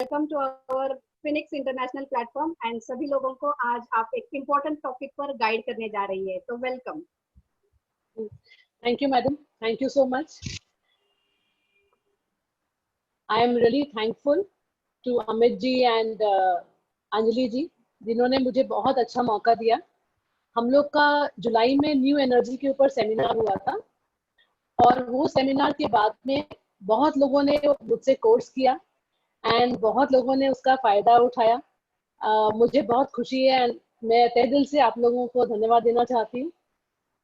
Welcome to our Phoenix international platform and सभी लोगों को आज आप एक इम्पोर्टेंट टॉपिक पर गाइड करने जा रही है, तो welcome. Thank you, madam. Thank you so much. I am really thankful to Amit ji and Anjali ji, जिन्होंने मुझे बहुत अच्छा मौका दिया। हम लोग का जुलाई में न्यू एनर्जी के ऊपर सेमिनार हुआ था और वो सेमिनार के बाद में बहुत लोगों ने मुझसे कोर्स किया एंड बहुत लोगों ने उसका फ़ायदा उठाया। मुझे बहुत खुशी है एंड मैं तहे दिल से आप लोगों को धन्यवाद देना चाहती हूँ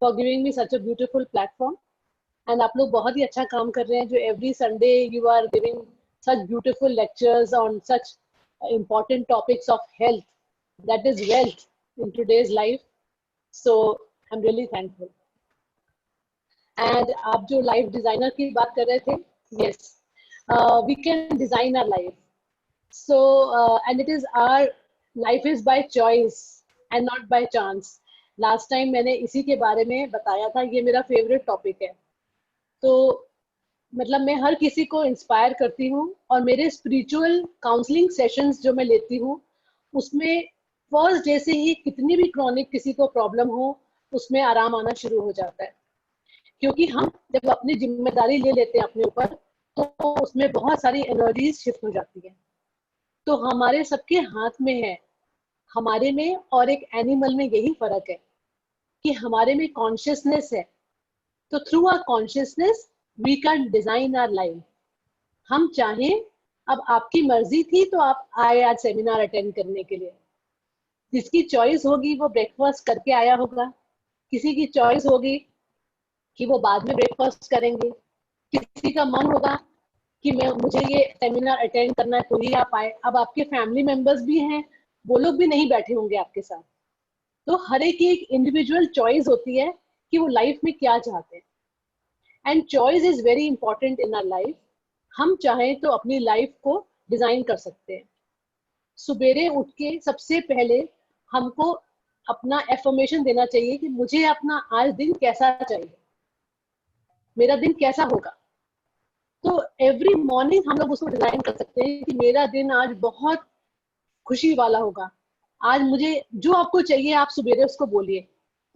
for giving me such a beautiful platform. And आप लोग बहुत ही अच्छा काम कर रहे हैं जो every Sunday you are giving such beautiful lectures on such important topics of health, that is wealth in today's life. So I'm really thankful. And आप जो life designer की बात कर रहे थे, yes, we can design our life. So and it is our life is by choice and not by chance. Last time मैंने इसी के बारे में बताया था, ये मेरा favorite topic है। तो मतलब मैं हर किसी को इंस्पायर करती हूँ और मेरे स्पिरिचुअल काउंसलिंग सेशंस जो मैं लेती हूँ उसमें फर्स्ट डे से ही कितनी भी क्रॉनिक किसी को प्रॉब्लम हो उसमें आराम आना शुरू हो जाता है, क्योंकि हम जब अपनी जिम्मेदारी ले लेते हैं अपने ऊपर तो उसमें बहुत सारी एनर्जीज शिफ्ट हो जाती है। तो हमारे सबके हाथ में है, हमारे में और एक एनिमल में यही फर्क है कि हमारे में कॉन्शियसनेस है। तो through our consciousness we can design our life. हम चाहें, अब आपकी मर्जी थी तो आप आए आज सेमिनार अटेंड करने के लिए। जिसकी चॉइस होगी वो ब्रेकफास्ट करके आया होगा, किसी की चॉइस होगी कि वो बाद में ब्रेकफास्ट करेंगे, किसी का मन होगा कि मुझे ये सेमिनार अटेंड करना है तो ही आप आए। अब आपके फैमिली मेंबर्स भी हैं, वो लोग भी नहीं बैठे होंगे आपके साथ। तो हर एक की एक इंडिविजुअल चॉइस होती है कि वो लाइफ में क्या चाहते हैं and choice is very important in our life. हम चाहें तो अपनी लाइफ को डिजाइन कर सकते हैं। सुबेरे उठ के सबसे पहले हमको अपना एफर्मेशन देना चाहिए कि मुझे अपना आज दिन कैसा चाहिए, मेरा दिन कैसा होगा। तो एवरी मॉर्निंग हम लोग उसको डिजाइन कर सकते हैं कि मेरा दिन आज बहुत खुशी वाला होगा। आज मुझे जो आपको चाहिए आप सुबेरे उसको बोलिए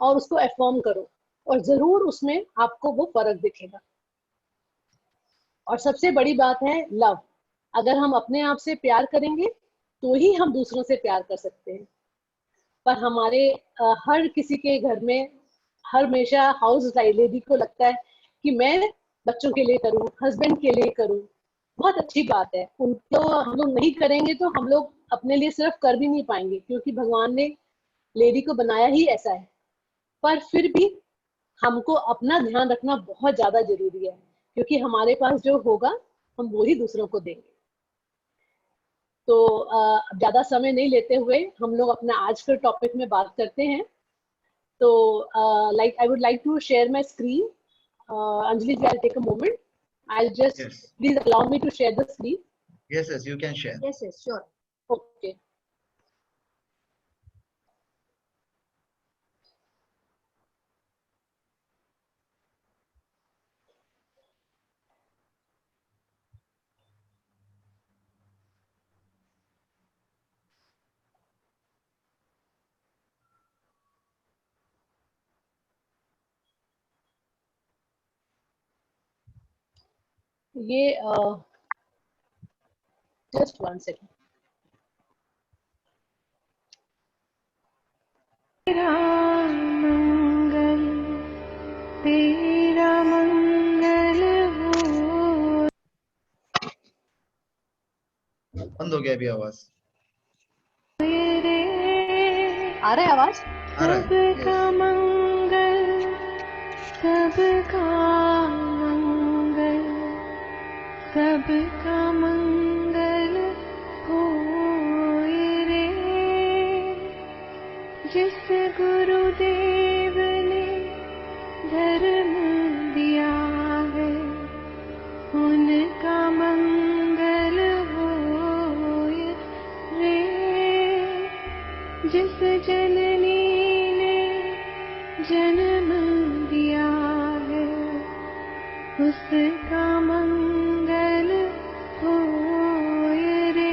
और उसको एफर्म करो और जरूर उसमें आपको वो फर्क दिखेगा। और सबसे बड़ी बात है लव। अगर हम अपने आप से प्यार करेंगे तो ही हम दूसरों से प्यार कर सकते हैं। पर हमारे हर किसी के घर में हर हमेशा हाउस लेडी को लगता है कि मैं बच्चों के लिए करूं, हस्बैंड के लिए करूं। बहुत अच्छी बात है, उनको हम लोग नहीं करेंगे तो हम लोग अपने लिए सिर्फ कर भी नहीं पाएंगे, क्योंकि भगवान ने लेडी को बनाया ही ऐसा है। पर फिर भी हमको अपना ध्यान रखना बहुत ज्यादा जरूरी है, क्योंकि हमारे पास जो होगा हम वो ही दूसरों को देंगे। तो ज्यादा समय नहीं लेते हुए हम लोग अपना आज के टॉपिक में बात करते हैं। तो like I would like to share my screen. Anjali ji, I'll take a moment. I'll just please allow me to share the screen. Yes, you can share. Yes, sure. Okay. ये just one second. मंगल तेरा मंगल हो। बंद हो गया अभी आवाज। आ रहा है आवाज? सबका मंगल, सबका मंगल, सबका मंगल होए रे। जिस गुरुदेव ने धर्म दिया है उनका मंगल होए रे। जिस जननी ने जन्म दिया है उसका मंगल होए रे।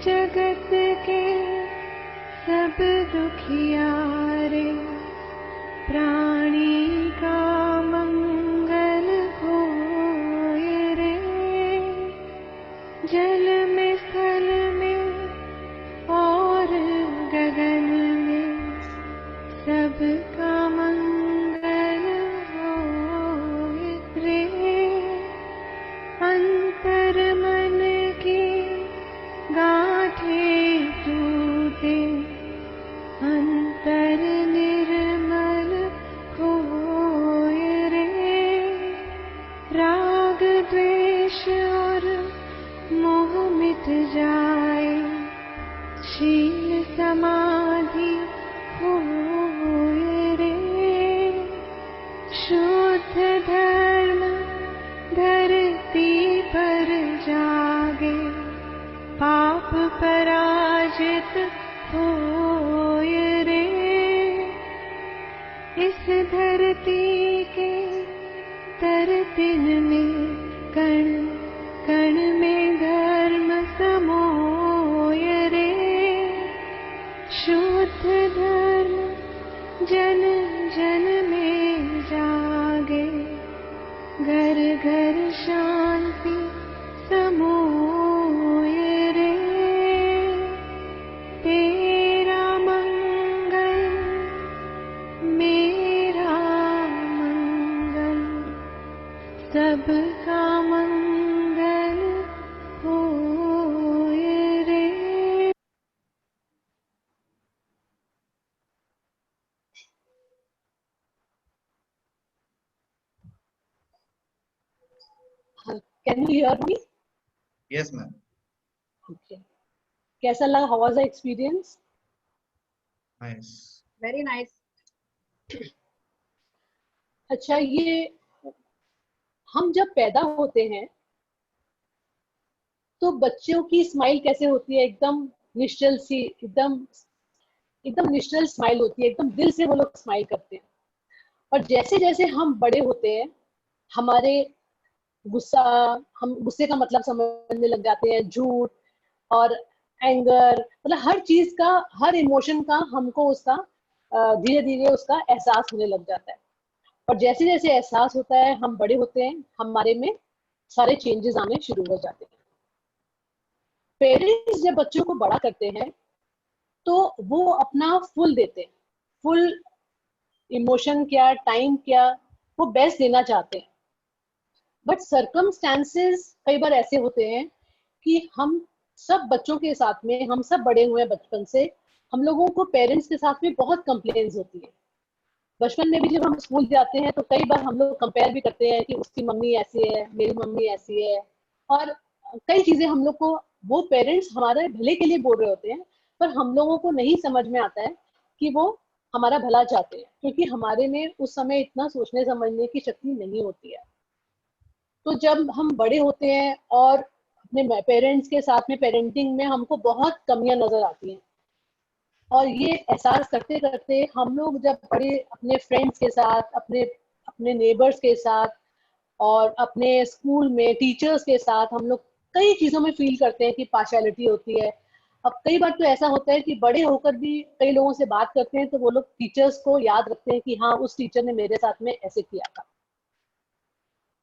जगत के सब दुखियारे, प्राणी का मंगल होए रे। जल में स्थल में और गगन में सबका मंगल होए रे। अंतर मन की गांठें टूटे, अंतर निर्मल होए रे। राग द्वेष और मोह मिट जाए, शील समाधि होए रे। शुद्ध धर्म धरती पर जागे, पाप पराजित होए रे। इस धरती के तरतिन में कण कण में धर्म समोए रे। शुद्ध धर्म जन जन में जागे, घर घर शांति समोए रे। तेरा मंगल मेरा मंगल, सबका मंगल होए रे। Can you hear me? Yes, ma'am. Okay. कैसा लगा? How was the experience? Nice. Very nice. अच्छा, ये हम जब पैदा होते हैं तो बच्चों की स्माइल कैसे होती है? एकदम निश्चल सी, एकदम एकदम निश्चल स्माइल होती है, एकदम दिल से वो लोग स्माइल करते हैं। और जैसे जैसे हम बड़े होते हैं, हमारे गुस्सा, हम गुस्से का मतलब समझने लग जाते हैं, झूठ और एंगर, मतलब हर चीज का, हर इमोशन का हमको उसका धीरे धीरे उसका एहसास होने लग जाता है। और जैसे जैसे एहसास होता है, हम बड़े होते हैं, हमारे में सारे चेंजेस आने शुरू हो जाते हैं। पेरेंट्स जब बच्चों को बड़ा करते हैं तो वो अपना फुल देते हैं, फुल इमोशन क्या, टाइम क्या, वो बेस्ट देना चाहते हैं। बट सर्कमस्टेंसेस कई बार ऐसे होते हैं कि हम सब बच्चों के साथ में, हम सब बड़े हुए हैं बचपन से, हम लोगों को पेरेंट्स के साथ में बहुत कंप्लेंट्स होती है। बचपन में भी जब हम स्कूल जाते हैं तो कई बार हम लोग कंपेयर भी करते हैं कि उसकी मम्मी ऐसी है, मेरी मम्मी ऐसी है, और कई चीजें हम लोग को वो पेरेंट्स हमारे भले के लिए बोल रहे होते हैं, पर हम लोगों को नहीं समझ में आता है कि वो हमारा भला चाहते हैं, क्योंकि हमारे में उस समय इतना सोचने समझने की शक्ति नहीं होती है। तो जब हम बड़े होते हैं और अपने पेरेंट्स के साथ में पेरेंटिंग में हमको बहुत कमियां नजर आती हैं, और ये एहसास करते करते हम लोग जब बड़े अपने फ्रेंड्स के साथ, अपने अपने नेबर्स के साथ और अपने स्कूल में टीचर्स के साथ हम लोग कई चीज़ों में फील करते हैं कि पार्शियलिटी होती है। अब कई बार तो ऐसा होता है कि बड़े होकर भी कई लोगों से बात करते हैं तो वो लोग टीचर्स को याद रखते हैं कि हाँ, उस टीचर ने मेरे साथ में ऐसे किया था।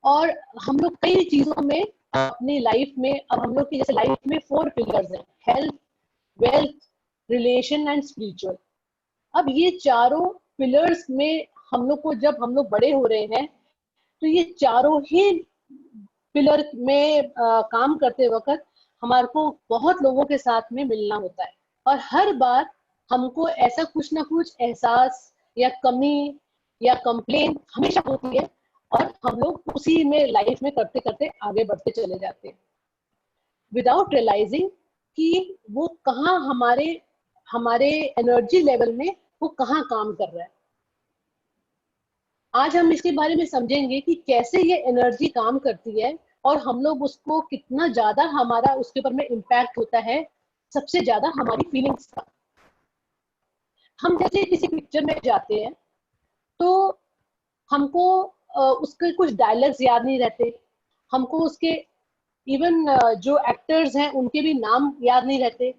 और हम लोग कई चीज़ों में अपनी लाइफ में, अब हम लोग की जैसे लाइफ में 4 पिलर्स हैं, health, wealth, relation and spiritual. अब ये चारों पिलर्स में हम लोग को, जब हम लोग बड़े हो रहे हैं तो ये चारों ही पिलर में काम करते वक्त हमारे को बहुत लोगों के साथ में मिलना होता है, और हर बार हमको ऐसा कुछ ना कुछ एहसास या कमी या कंप्लेन हमेशा होती है, और हम लोग उसी में लाइफ में करते करते आगे बढ़ते चले जाते हैं विदाउट रियलाइजिंग कि वो कहाँ हमारे एनर्जी लेवल में वो कहाँ काम कर रहा है। आज हम इसके बारे में समझेंगे कि कैसे ये एनर्जी काम करती है और हम लोग उसको कितना ज्यादा हमारा उसके ऊपर में इम्पैक्ट होता है, सबसे ज्यादा हमारी फीलिंग्स का। हम जैसे किसी पिक्चर में जाते हैं तो हमको उसके कुछ डायलॉग्स याद नहीं रहते, हमको उसके इवन जो एक्टर्स हैं उनके भी नाम याद नहीं रहते,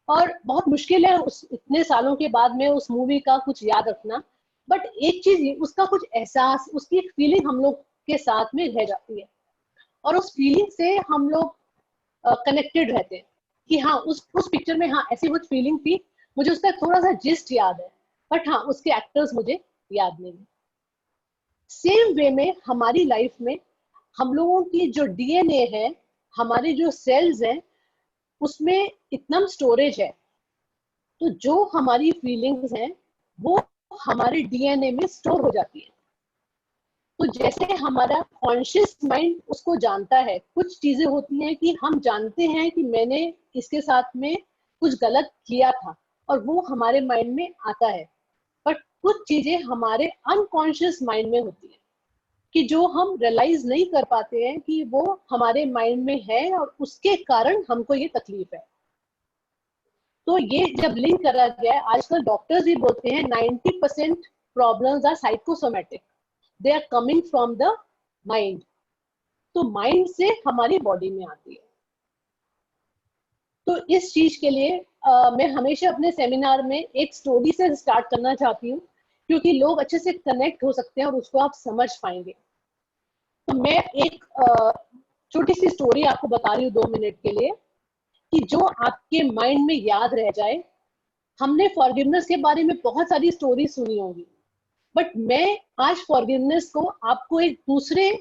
और बहुत मुश्किल है उस इतने सालों के बाद में उस मूवी का कुछ याद रखना। बट एक चीज, उसका कुछ एहसास, उसकी एक फीलिंग हम लोग के साथ में रह जाती है, और उस फीलिंग से हम लोग कनेक्टेड रहते हैं कि हाँ उस पिक्चर में हाँ ऐसी कुछ फीलिंग थी, मुझे उसका थोड़ा सा जिस्ट याद है, बट हाँ उसके एक्टर्स मुझे याद नहीं है। सेम वे में हमारी लाइफ में हम लोगों की जो डीएनए है, हमारे जो सेल्स हैं, उसमें इतना स्टोरेज है, तो जो हमारी फीलिंग्स हैं वो हमारे डीएनए में स्टोर हो जाती है। तो जैसे हमारा कॉन्शियस माइंड उसको जानता है, कुछ चीजें होती हैं कि हम जानते हैं कि मैंने इसके साथ में कुछ गलत किया था और वो हमारे माइंड में आता है, बट कुछ चीजें हमारे अनकॉन्शियस माइंड में होती है कि जो हम रियलाइज नहीं कर पाते हैं कि वो हमारे माइंड में है और उसके कारण हमको ये तकलीफ है। तो ये जब लिंक करा गया है, आजकल डॉक्टर्स भी बोलते हैं 90% problems are psychosomatic, they are coming from the mind. तो माइंड से हमारी बॉडी में आती है। तो इस चीज के लिए मैं हमेशा अपने सेमिनार में एक स्टोरी से स्टार्ट करना चाहती हूँ, क्योंकि लोग अच्छे से कनेक्ट हो सकते हैं और उसको आप समझ पाएंगे। तो मैं एक छोटी सी स्टोरी आपको बता रही हूँ 2 मिनट के लिए, कि जो आपके माइंड में याद रह जाए। हमने फॉरगिवनेस के बारे में बहुत सारी स्टोरी सुनी होंगी, बट मैं आज फॉरगिवनेस को आपको एक दूसरे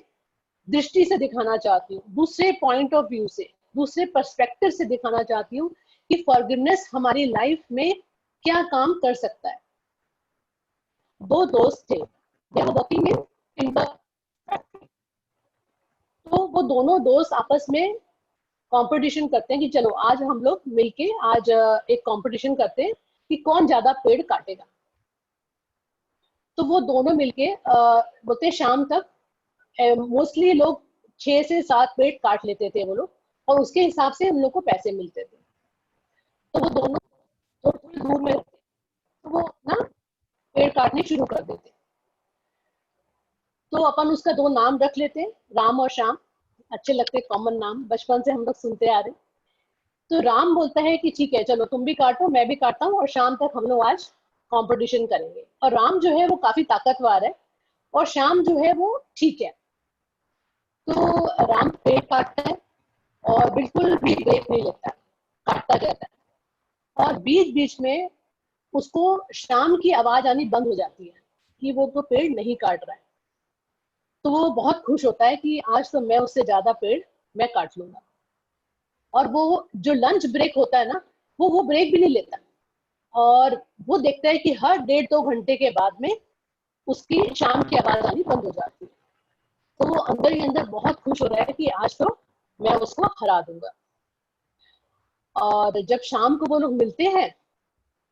दृष्टि से दिखाना चाहती हूँ, दूसरे पॉइंट ऑफ व्यू से, दूसरे पर्सपेक्टिव से दिखाना चाहती हूँ कि फॉरगिवनेस हमारी लाइफ में क्या काम कर सकता है। 2 दोस्त थे, they were working in timber factory। तो वो दोनों दोस्त आपस में कंपटीशन करते हैं कि चलो आज हम लोग मिलके आज एक कंपटीशन करते हैं कि कौन ज्यादा पेड़ काटेगा। तो वो दोनों मिलके बोलते शाम तक मोस्टली लोग 6 से 7 पेड़ काट लेते थे वो लोग, और उसके हिसाब से उन लोग को पैसे मिलते थे। तो वो दोनों थोड़ी दूर में रहते, तो वो ना पेड़ काटने शुरू कर देते। तो अपन उसका 2 नाम रख लेते हैं, राम और श्याम, अच्छे लगते, कॉमन नाम, बचपन से हम लोग सुनते आ रहे। तो राम बोलता है कि ठीक है चलो तुम भी काटो मैं भी काटता हूँ, और शाम तक हम लोग आज कंपटीशन करेंगे। और राम जो है वो काफी ताकतवर है और श्याम जो है वो ठीक है। तो राम पेड़ काटता है और बिल्कुल भी ब्रेक नहीं लेता, काटता जाता है, और बीच बीच में उसको श्याम की आवाज आनी बंद हो जाती है कि वो तो पेड़ नहीं काट रहा है। तो वो बहुत खुश होता है कि आज तो मैं उससे ज्यादा पेड़ मैं काट लूंगा। और वो जो लंच ब्रेक होता है ना, वो ब्रेक भी नहीं लेता, और वो देखता है कि हर 1.5-2 घंटे के बाद में उसकी शाम की आवाज आनी बंद हो जाती है। तो वो अंदर ही अंदर बहुत खुश हो रहा है कि आज तो मैं उसको हरा दूंगा। और जब शाम को वो लोग मिलते हैं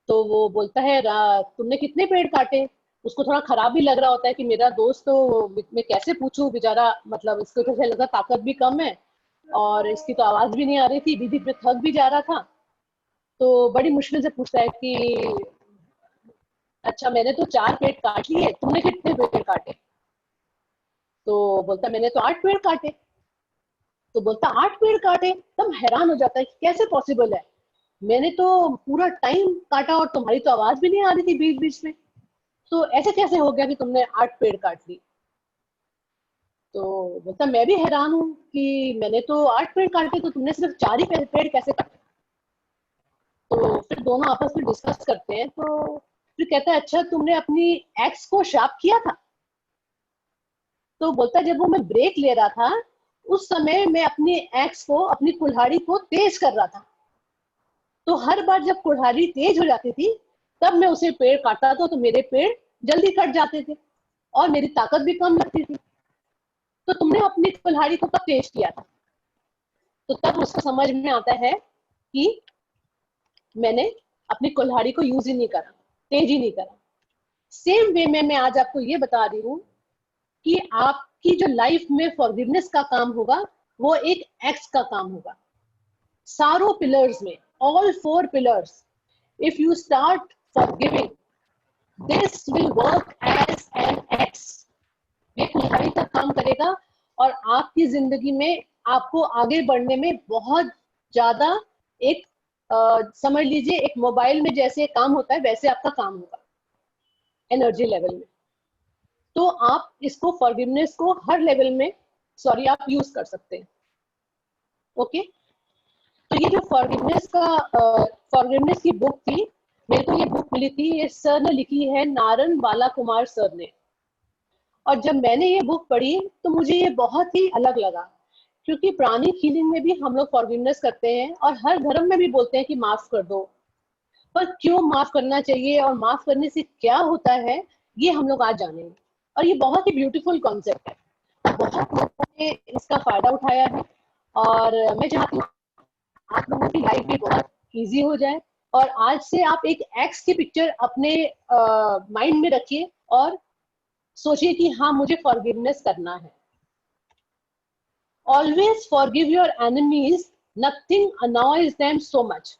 तो वो बोलता है तुमने कितने पेड़ काटे। उसको थोड़ा खराब भी लग रहा होता है कि मेरा दोस्त, तो मैं कैसे पूछूं, बेचारा मतलब इसको कैसे लगा, ताकत भी कम है और इसकी तो आवाज भी नहीं आ रही थी, बीच बीच में थक भी जा रहा था। तो बड़ी मुश्किल से पूछता है कि अच्छा मैंने तो 4 पेड़ काट लिए, तुमने कितने पेड़ काटे। तो बोलता मैंने तो 8 पेड़ काटे। तो बोलता 8 पेड़ काटे। तब हैरान हो जाता है कि कैसे पॉसिबल है, मैंने तो पूरा टाइम काटा और तुम्हारी तो आवाज भी नहीं आ रही थी बीच बीच में, तो ऐसे कैसे हो गया कि तुमने 8 पेड़ काट ली। तो बोलता मैं भी हैरान हूँ कि मैंने तो 8 पेड़ काटे, तो तुमने सिर्फ 4 ही पेड़ कैसे काटे। तो फिर दोनों आपस में डिस्कस करते हैं। तो फिर कहता है अच्छा तुमने अपनी एक्स को शार्प किया था। तो बोलता जब वो मैं ब्रेक ले रहा था उस समय मैं अपनी एक्स को, अपनी कुल्हाड़ी को तेज कर रहा था, तो हर बार जब कुल्हाड़ी तेज हो जाती थी तब मैं उसे पेड़ काटता था, तो मेरे पेड़ जल्दी कट जाते थे और मेरी ताकत भी कम लगती थी। तो तुमने अपनी कुल्हाड़ी को कब तेज किया था। तो तब उसको समझ में आता है कि मैंने अपनी कुल्हाड़ी को यूज ही नहीं करा, तेज ही नहीं करा। सेम वे में मैं आज आपको ये बता रही हूँ कि आपकी जो लाइफ में फॉरगिवनेस का काम होगा वो एक एक्स का काम होगा। सारों पिलर्स में, all 4 pillars, if you start forgiving, this will work as an X। ये कुल्हाड़ी का काम करेगा और आपकी जिंदगी में आपको आगे बढ़ने में बहुत ज्यादा एक समझ लीजिए एक मोबाइल में जैसे काम होता है वैसे आपका काम होगा एनर्जी लेवल में। तो आप इसको फॉरगिवनेस को हर लेवल में आप यूज कर सकते हैं। ओके, तो ये जो फॉरगिवनेस की बुक थी, मेरे को ये बुक मिली थी, ये सर ने लिखी है, नारायण बालाकुमार सर ने। और जब मैंने ये बुक पढ़ी तो मुझे ये बहुत ही अलग लगा, क्योंकि प्राणिक हीलिंग में भी हम लोग फॉरगिवनेस करते हैं और हर धर्म में भी बोलते हैं कि माफ कर दो, पर क्यों माफ करना चाहिए और माफ करने से क्या होता है ये हम लोग आज जानेंगे। और ये बहुत ही ब्यूटीफुल कॉन्सेप्ट है, बहुत लोगों ने इसका फायदा उठाया है और मैं चाहती हूँ आप लोगों की लाइफ भी बहुत इजी हो जाए। और आज से आप एक एक्स की पिक्चर अपने माइंड में रखिए और सोचिए कि हाँ मुझे फॉरगिवनेस करना है। Always forgive your enemies, nothing annoys them so much.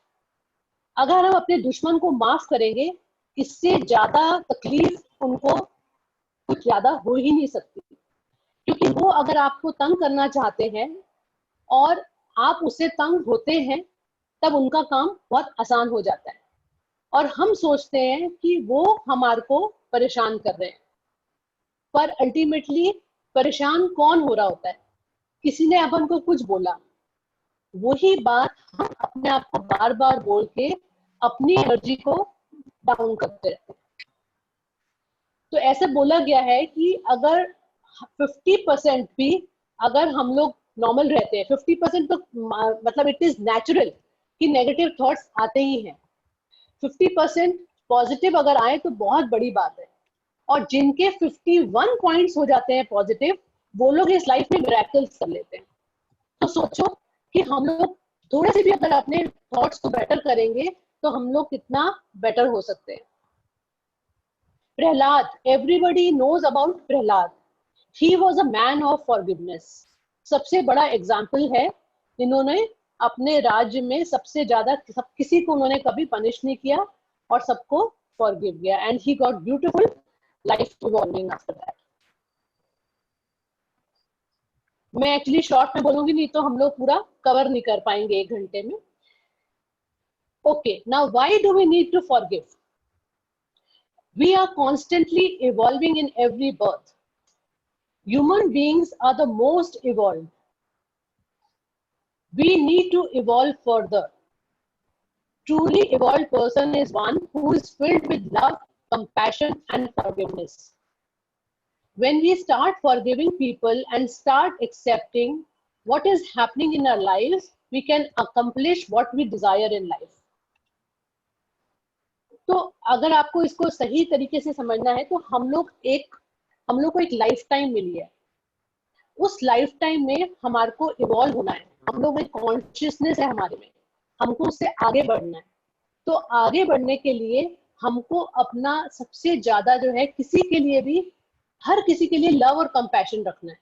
अगर हम अपने दुश्मन को माफ करेंगे, इससे ज्यादा तकलीफ उनको कुछ ज्यादा हो ही नहीं सकती, क्योंकि वो अगर आपको तंग करना चाहते हैं और आप उससे तंग होते हैं तब उनका काम बहुत आसान हो जाता है और हम सोचते हैं कि वो हमारे को परेशान कर रहे हैं, पर अल्टीमेटली परेशान कौन हो रहा होता है? किसी ने अपन को कुछ बोला, वही बात हम अपने आप को बार बार बोल के अपनी एनर्जी को डाउन करते रहते हैं। तो ऐसे बोला गया है कि अगर 50% भी अगर हम लोग नॉर्मल रहते हैं, 50% तो मतलब इट इज नेचुरल कि नेगेटिव थॉट्स आते ही हैं, 50% पॉजिटिव अगर आए तो बहुत बड़ी बात है। और जिनके 51 पॉइंट्स हो जाते हैं पॉजिटिव, वो लोग इस लाइफ में मिरेकल्स कर लेते हैं। तो सोचो कि हम लोग थोड़े से भी अगर अपने थॉट्स को बेटर करेंगे तो हम लोग कितना बेटर हो सकते हैं। Prahlad, everybody knows about Prahlad, he was a man of forgiveness. सबसे बड़ा एग्जाम्पल है, इन्होंने अपने राज्य में सबसे ज्यादा किसी को उन्होंने कभी पनिश नहीं किया और सबको फॉरगिव किया, and he got beautiful life evolving after that. मैं एक्चुअली शॉर्ट में बोलूंगी, नहीं तो हम लोग पूरा कवर नहीं कर पाएंगे 1 घंटे में। Okay, now why do we need to forgive? We are constantly evolving in every birth. Human beings are the most evolved. We need to evolve further. Truly evolved person is one who is filled with love, compassion, and forgiveness. When we start forgiving people and start accepting what is happening in our lives, we can accomplish what we desire in life. तो अगर आपको इसको सही तरीके से समझना है तो हम लोग को एक लाइफ टाइम मिली है, उस लाइफ टाइम में हमारे को इवॉल्व होना है, हम लोग एक कॉन्शियसनेस है हमारे में, हमको उससे आगे बढ़ना है। तो आगे बढ़ने के लिए हमको अपना सबसे ज्यादा जो है हर किसी के लिए लव और कंपैशन रखना है।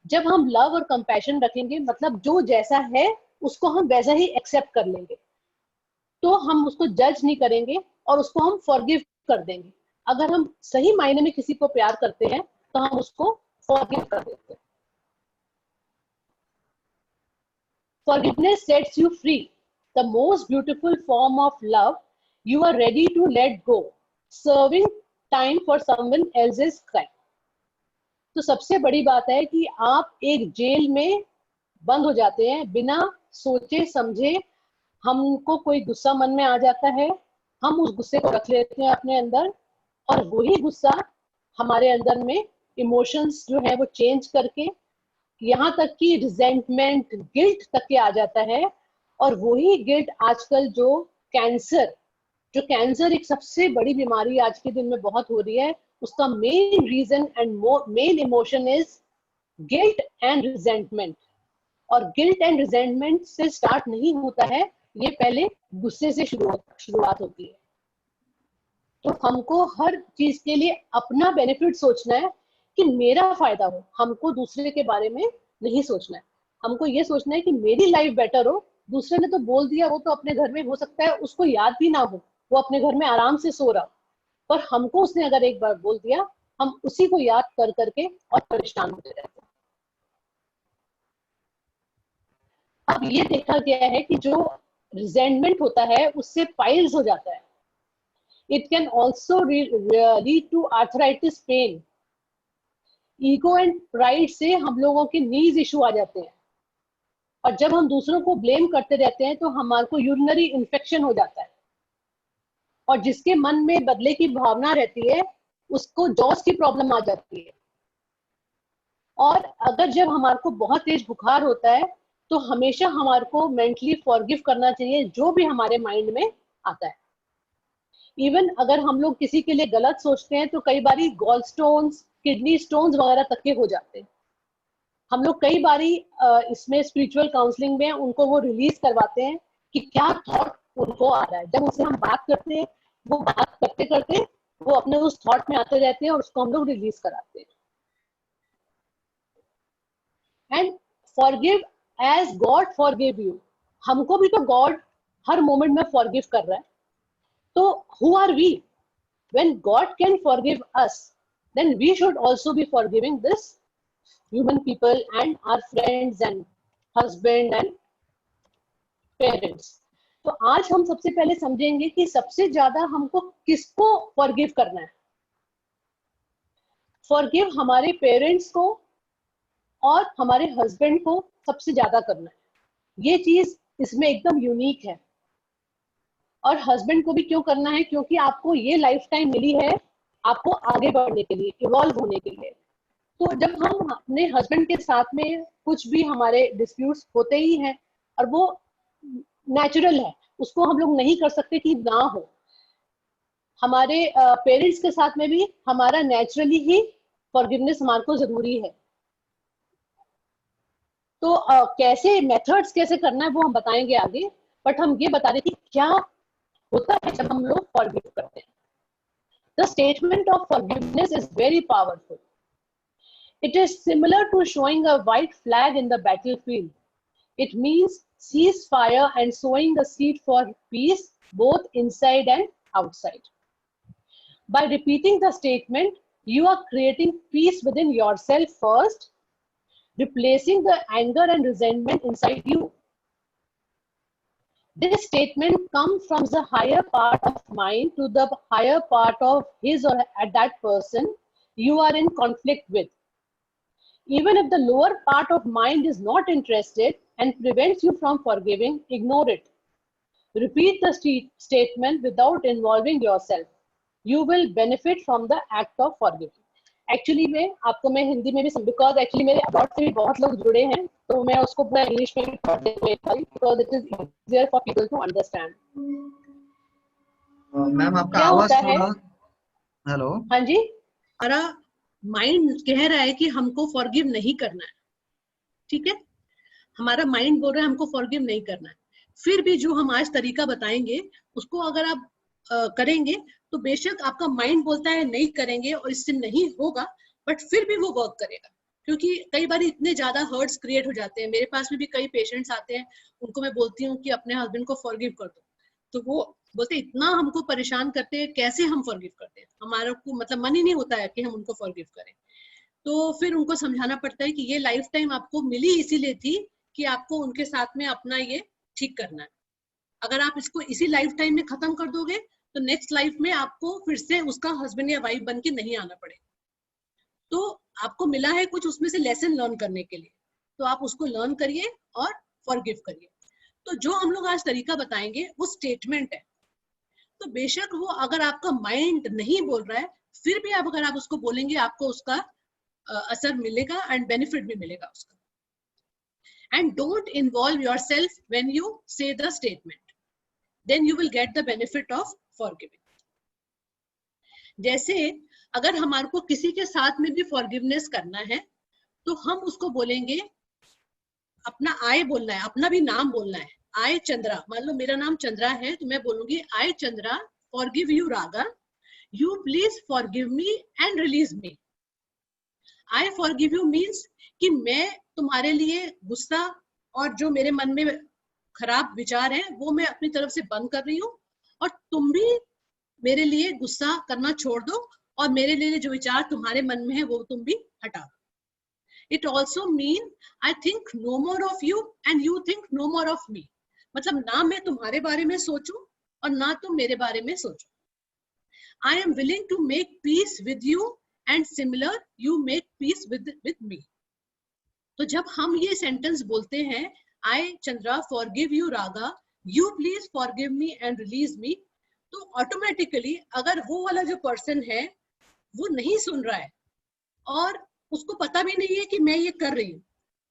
जब हम लव और कंपैशन रखेंगे, मतलब जो जैसा है उसको हम वैसा ही एक्सेप्ट कर लेंगे, तो हम उसको जज नहीं करेंगे और उसको हम फॉरगिव कर देंगे। अगर हम सही मायने में किसी को प्यार करते हैं तो हम उसको फॉरगिव कर देते हैं। Forgiveness sets you free. The most beautiful form of love. You are ready to let go, serving time for someone else's crime. तो सबसे बड़ी बात है कि आप एक जेल में बंद हो जाते हैं बिना सोचे समझे। हमको कोई गुस्सा मन में आ जाता है, हम उस गुस्से को रख लेते हैं अपने अंदर, और वही गुस्सा हमारे अंदर में इमोशंस जो है वो चेंज करके यहाँ तक कि रिजेंटमेंट, गिल्ट तक के आ जाता है। और वही गिल्ट आजकल जो कैंसर एक सबसे बड़ी बीमारी आज के दिन में बहुत हो रही है, उसका main reason and main emotion is guilt and resentment. और गिल्ट एंड रिजेंटमेंट से स्टार्ट नहीं होता है, ये पहले गुस्से से शुरुआत होती है। तो हमको हर चीज के लिए अपना बेनिफिट सोचना है कि मेरा फायदा हो, हमको दूसरे के बारे में नहीं सोचना है। हमको ये सोचना है कि मेरी लाइफ बेटर हो। दूसरे ने तो बोल दिया, वो तो अपने घर में हो सकता है उसको याद भी ना हो, वो अपने घर में आराम से सो रहा, पर हमको उसने अगर एक बार बोल दिया, हम उसी को याद कर करके और परेशान होते रहते हैं। ये देखा गया है कि जो रिजेंटमेंट होता है उससे पाइल्स हो जाता है. It can also lead to arthritis pain. Ego and pride से हम लोगों के नीज इशू आ जाते हैं, और जब हम दूसरों को ब्लेम करते रहते हैं तो हमारे को यूरिनरी इन्फेक्शन हो जाता है, और जिसके मन में बदले की भावना रहती है उसको जॉस की प्रॉब्लम आ जाती है. और अगर जब हमारे को बहुत तेज बुखार होता है तो हमेशा हमारे को मेंटली फॉरगिव करना चाहिए जो भी हमारे माइंड में आता है. इवन अगर हम लोग किसी के लिए गलत सोचते हैं तो कई बारी गॉल स्टोन्स, किडनी स्टोन्स वगैरह तक के हो जाते हैं. हम लोग कई बारी इसमें स्पिरिचुअल काउंसलिंग में उनको वो रिलीज करवाते हैं कि क्या थॉट उनको आ रहा है. जब उससे हम बात करते हैं, वो बात करते करते वो अपने उस थॉट में आते रहते हैं और उसको हम लोग रिलीज कराते हैं. And forgive as God forgive you. हमको भी तो गॉड हर मोमेंट में फॉरगिव कर रहा है. तो who are we? When God can forgive us, then we should also be forgiving this human people and our friends and husband and parents. तो आज हम सबसे पहले समझेंगे कि सबसे ज्यादा हमको किसको फॉरगिव करना है. फॉरगिव हमारे पेरेंट्स को और हमारे हस्बैंड को सबसे ज्यादा करना है. ये चीज इसमें एकदम यूनिक है. और हस्बैंड को भी क्यों करना है? क्योंकि आपको ये लाइफ टाइम मिली है आपको आगे बढ़ने के लिए, इवॉल्व होने के लिए. तो जब हम अपने हस्बैंड के साथ में कुछ भी हमारे डिस्प्यूट्स होते ही हैं, और वो नेचुरल है, उसको हम लोग नहीं कर सकते कि ना हो. हमारे पेरेंट्स के साथ में भी हमारा नेचुरली ही फॉरगिवनेस हमारे को जरूरी है. तो कैसे मेथड्स कैसे करना है वो हम बताएंगे आगे, बट हम ये बता रहे कि क्या होता है जब हम लोग फॉरगिव करते हैं. The statement of forgiveness is very powerful. It is similar to showing a white flag in the battlefield. It means ceasefire and sowing the seed for peace both inside and outside. By repeating the statement, you are creating peace within yourself first, replacing the anger and resentment inside you. This statement comes from the higher part of mind to the higher part of his or that person you are in conflict with. Even if the lower part of mind is not interested and prevents you from forgiving, ignore it. Repeat the statement without involving yourself. You will benefit from the act of forgiving. Actually में आपको मैं हिंदी में भी because actually मेरे abroad से भी बहुत लोग जुड़े हैं, तो मैं उसको पूरा इंग्लिश में भी पढ़ देती हूँ because it is easier for people to understand. Ma'am आपका क्या आवाज होता है? थोड़ा, हेलो. हाँ जी. हमारा माइंड कह रहा है कि हमको फॉरगिव नहीं करना है. ठीक है, हमारा माइंड बोल रहा है हमको फॉरगिव नहीं करना है. फिर भी जो हम आज तरीका बताएंगे उसको अगर आप करेंगे तो बेशक आपका माइंड बोलता है नहीं करेंगे और इससे नहीं होगा, बट फिर भी वो वर्क करेगा. क्योंकि कई बार इतने ज्यादा हर्ट्स क्रिएट हो जाते हैं. मेरे पास में भी कई पेशेंट्स आते हैं, उनको मैं बोलती हूँ कि अपने हस्बैंड को फॉरगिव कर दो, तो वो बोलते इतना हमको परेशान करते हैं, कैसे हम फॉरगिव करते हैं, हमारा को मतलब मन ही नहीं होता है कि हम उनको फॉरगिव करें. तो फिर उनको समझाना पड़ता है कि ये लाइफ टाइम आपको मिली इसीलिए थी कि आपको उनके साथ में अपना ये ठीक करना है. अगर आप इसको इसी लाइफ टाइम में खत्म कर दोगे तो नेक्स्ट लाइफ में आपको फिर से उसका हस्बैंड या वाइफ बन के नहीं आना पड़ेगा. तो आपको मिला है कुछ उसमें से लेसन लर्न करने के लिए, तो आप उसको लर्न करिए और फॉरगिव करिए. तो जो हम लोग आज तरीका बताएंगे वो स्टेटमेंट है. तो बेशक वो अगर आपका माइंड नहीं बोल रहा है, फिर भी अगर आप उसको बोलेंगे आपको उसका असर मिलेगा एंड बेनिफिट भी मिलेगा उसका. And don't involve yourself when you say the statement, then you will get the benefit of forgiving. जैसे अगर हमारे को किसी के साथ में भी फॉरगिवनेस करना है तो हम उसको बोलेंगे, अपना आई बोलना है, अपना भी नाम बोलना है. आई चंद्रा, मान लो मेरा नाम चंद्रा है तो मैं बोलूंगी I Chandra forgive you Raga, you please forgive me and release me. I forgive you means कि मैं तुम्हारे लिए गुस्सा और जो मेरे मन में खराब विचार है वो मैं अपनी तरफ से बंद कर रही हूँ, और तुम भी मेरे लिए गुस्सा करना छोड़ दो और मेरे लिए जो विचार तुम्हारे मन में है वो तुम भी हटा दो. It also mean I think no more of you and you think no more of me. मतलब ना मैं तुम्हारे बारे में सोचूं और ना तुम मेरे बारे में सोचो. I am willing to make peace with you and similar you make peace with me. तो जब हम ये सेंटेंस बोलते हैं, I Chandra forgive you Raga, you please forgive me and release me, तो ऑटोमेटिकली अगर वो वाला जो पर्सन है वो नहीं सुन रहा है और उसको पता भी नहीं है कि मैं ये कर रही हूँ,